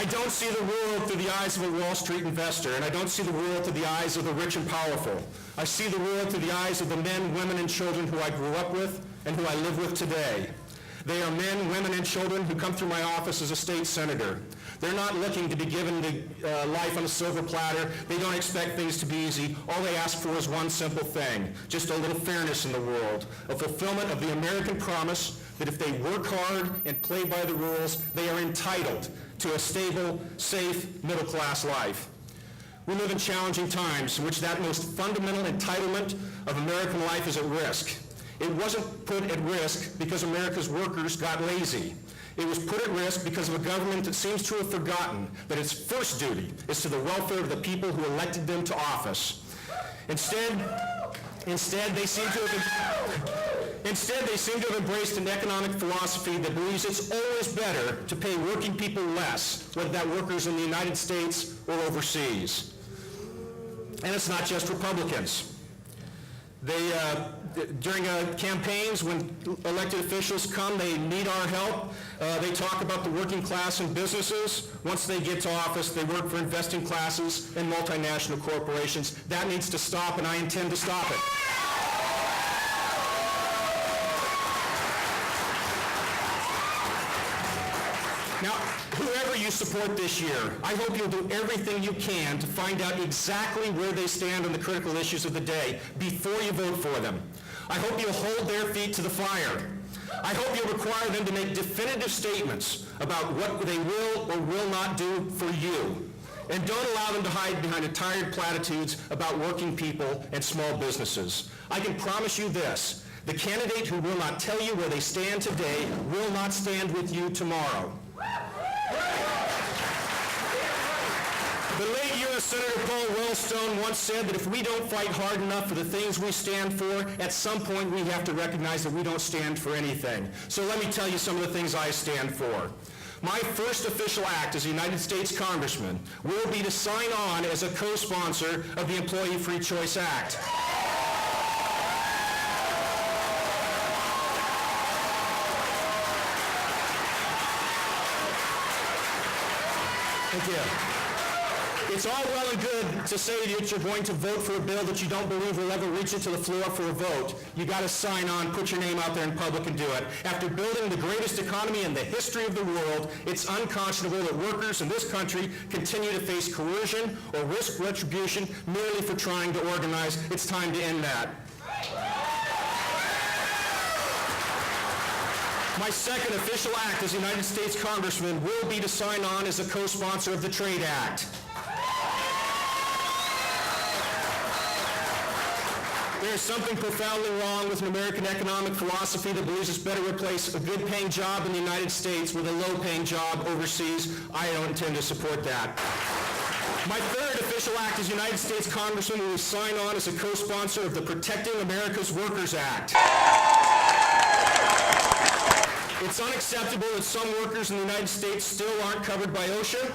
I don't see the world through the eyes of a Wall Street investor, and I don't see the world through the eyes of the rich and powerful. I see the world through the eyes of the men, women, and children who I grew up with and who I live with today. They are men, women, and children who come through my office as a state senator. They're not looking to be given the life on a silver platter. They don't expect things to be easy. All they ask for is one simple thing, just a little fairness in the world, a fulfillment of the American promise that if they work hard and play by the rules, they are entitled to a stable, safe, middle-class life. We live in challenging times in which that most fundamental entitlement of American life is at risk. It wasn't put at risk because America's workers got lazy. It was put at risk because of a government that seems to have forgotten that its first duty is to the welfare of the people who elected them to office. Instead, they seem to have embraced an economic philosophy that believes it's always better to pay working people less, whether that workers in the United States or overseas. And it's not just Republicans. During campaigns, when elected officials come, they need our help. They talk about the working class and businesses. Once they get to office, they work for investing classes and multinational corporations. That needs to stop, and I intend to stop it. Now, whoever you support this year, I hope you'll do everything you can to find out exactly where they stand on the critical issues of the day before you vote for them. I hope you'll hold their feet to the fire. I hope you'll require them to make definitive statements about what they will or will not do for you. And don't allow them to hide behind tired platitudes about working people and small businesses. I can promise you this. The candidate who will not tell you where they stand today will not stand with you tomorrow. The late U.S. Senator Paul Wellstone once said that if we don't fight hard enough for the things we stand for, at some point we have to recognize that we don't stand for anything. So let me tell you some of the things I stand for. My first official act as a United States Congressman will be to sign on as a co-sponsor of the Employee Free Choice Act. Thank you. It's all well and good to say that you're going to vote for a bill that you don't believe will ever reach it to the floor for a vote. You got to sign on, put your name out there in public and do it. After building the greatest economy in the history of the world, it's unconscionable that workers in this country continue to face coercion or risk retribution merely for trying to organize. It's time to end that. My second official act as a United States Congressman will be to sign on as a co-sponsor of the Trade Act. There is something profoundly wrong with an American economic philosophy that believes it's better to replace a good-paying job in the United States with a low-paying job overseas. I don't intend to support that. My third official act as United States Congressman will sign on as a co-sponsor of the Protecting America's Workers Act. It's unacceptable that some workers in the United States still aren't covered by OSHA,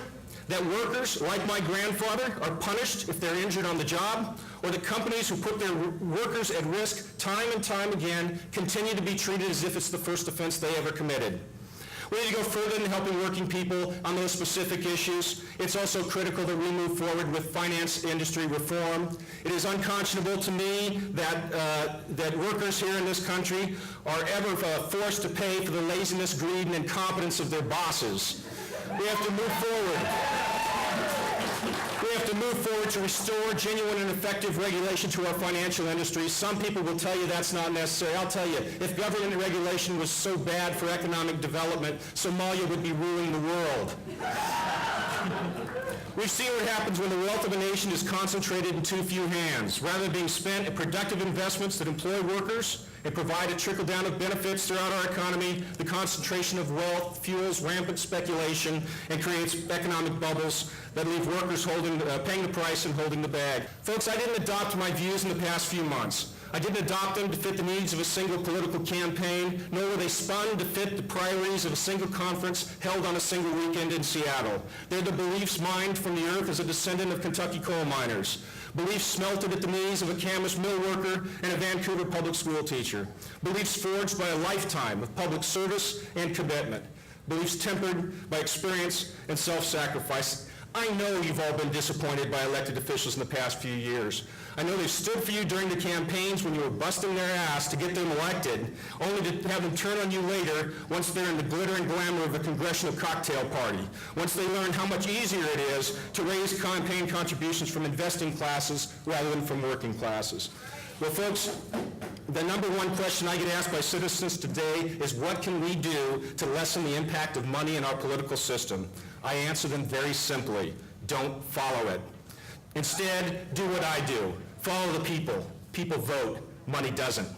that workers, like my grandfather, are punished if they're injured on the job, or that companies who put their workers at risk time and time again continue to be treated as if it's the first offense they ever committed. We need to go further in helping working people on those specific issues. It's also critical that we move forward with finance industry reform. It is unconscionable to me that workers here in this country are ever forced to pay for the laziness, greed, and incompetence of their bosses. We have to move forward. We have to move forward to restore genuine and effective regulation to our financial industry. Some people will tell you that's not necessary. I'll tell you, if government regulation was so bad for economic development, Somalia would be ruling the world. We've seen what happens when the wealth of a nation is concentrated in too few hands. Rather than being spent in productive investments that employ workers and provide a trickle-down of benefits throughout our economy, the concentration of wealth fuels rampant speculation and creates economic bubbles that leave workers paying the price and holding the bag. Folks, I didn't adopt my views in the past few months. I didn't adopt them to fit the needs of a single political campaign, nor were they spun to fit the priorities of a single conference held on a single weekend in Seattle. They're the beliefs mined from the earth as a descendant of Kentucky coal miners, beliefs smelted at the knees of a Camas mill worker and a Vancouver public school teacher, beliefs forged by a lifetime of public service and commitment. beliefs tempered by experience and self-sacrifice. I know you've all been disappointed by elected officials in the past few years. I know they've stood for you during the campaigns when you were busting their ass to get them elected, only to have them turn on you later once they're in the glitter and glamour of a congressional cocktail party, once they learn how much easier it is to raise campaign contributions from investing classes rather than from working classes. Well, folks, the number one question I get asked by citizens today is, what can we do to lessen the impact of money in our political system? I answer them very simply: don't follow it. Instead, do what I do. Follow the people. People vote. Money doesn't.